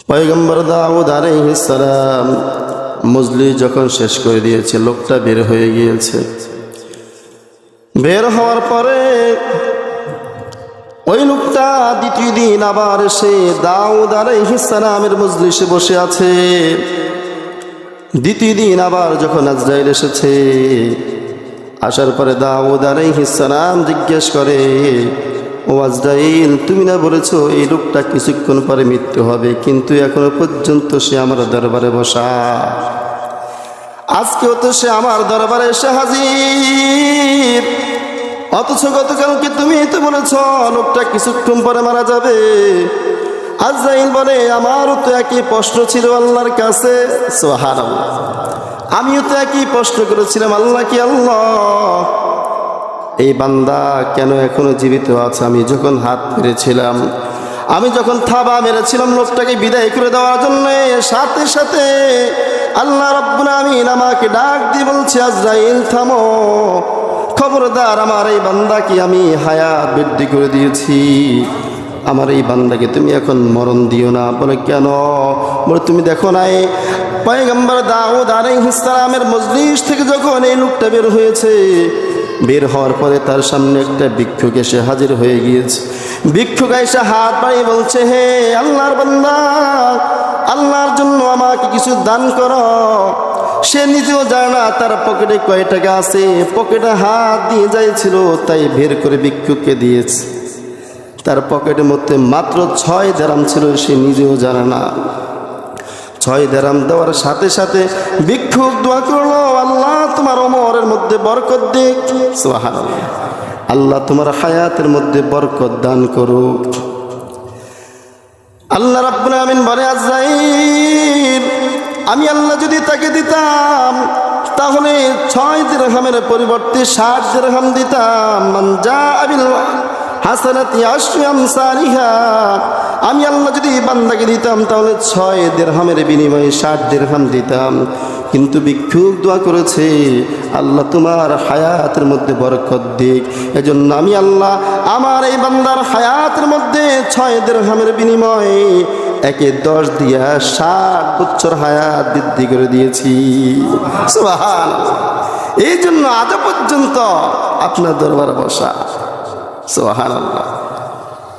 পয়গম্বর দাউদ আলাইহিস সালাম মজলিস যখন শেষ করে দিয়েছে, লোকটা বের হয়ে গিয়েছে। বের হওয়ার পরে ওই লোকটা দ্বিতীয় দিন আবার এসে দাউদ আলাইহিস সালামের মজলিসে বসে আছে। দ্বিতীয় দিন আবার যখন আজরাইল এসেছে, আসার পরে দাউদ আলাইহিস সালাম জিজ্ঞেস করে, ও আজরাইল, তুমি না বলেছো এই লোকটা কিছুক্ষণ পরে মৃত্যু হবে, কিন্তু এখনো পর্যন্ত সে আমার দরবারে বসা, আজকেও তো সে আমার দরবারে এসে হাজির, অথচ গতকালকে তুমি তো বলেছ লোকটা কিছুক্ষণ পরে মারা যাবে। আজরাইল বলে, আমারও তো একই প্রশ্ন ছিল আল্লাহর কাছে। সুবহানাল্লাহ, আমিও তো একই প্রশ্ন করেছিলাম, আল্লাহ কি আল্লাহ, এই বান্দা কেন এখনো জীবিত আছে? আমি যখন হাত মেরেছিলাম, আমি যখন থাবা মেরেছিলাম লোকটাকে বিদায় করে দেওয়ার জন্য, সাথে সাথে আল্লাহ রাব্বুল আমিন আমাকে ডাক দিয়ে বলছে, আজরাইল থামো, খবরদার, আমার এই বান্দাকে আমি হায়াত বৃদ্ধি করে দিয়েছি, আমার এই বান্দাকে তুমি এখন মরণ দিও না। বলে, কেন? বলে, তুমি দেখো নাই পয়গম্বর দাউদ আলাইহিস সালামের মজলিস থেকে যখন এই লোকটা বের হয়েছে, বের হওয়ার পরে তার সামনে একটা ভিক্ষুক এসে হাজির হয়ে গিয়েছে। ভিক্ষুক এসে হাত বাড়িয়ে বলছে, হে আল্লাহর বান্দা, আল্লাহর জন্য আমাকে কিছু দান করো। সে নিজেও জানে না তার পকেটে কয় টাকা আছে, পকেটে হাত দিয়ে যাইছিল, তাই বের করে ভিক্ষুককে দিয়েছে। তার পকেটের মধ্যে মাত্র 6 দিরহাম ছিল, সে নিজেও জানে না। 6 দিরহাম দেওয়ার সাথে সাথে ভিক্ষুক দোয়া করলো, আল্লাহ তোমার ওমরের মধ্যে বরকত দিক। সুবহানাল্লাহ, আল্লাহ তোমার হায়াতের মধ্যে বরকত দান করুক। আল্লাহ রাব্বুল আমিন বলে, আজরাইল, আমি আল্লাহ যদি তাকে দিতাম তাহলে 6 দিরহামের পরিবর্তে 60 দিরহাম দিতাম। মান জাআ বিল হাসানাতি আশরু আমসালিহা, আমি আল্লাহ যদি বান্দাকে দিতাম তাহলে 6 দিরহামের বিনিময়ে 60 দিরহাম দিতাম। কিন্তু ভিক্ষুক দোয়া করেছে, আল্লাহ তোমার হায়াতের মধ্যে বরকত দিক। এজন্য আমি আল্লাহ আমার এই বান্দার হায়াতের মধ্যে 6 দিরহামের বিনিময়ে 10 দিয়া 60 বছর হায়াত বৃদ্ধি করে দিয়েছি। সুবহানাল্লাহ, এই জন্য আজ পর্যন্ত আপনার দরবারে বসা। সুবহানাল্লাহ।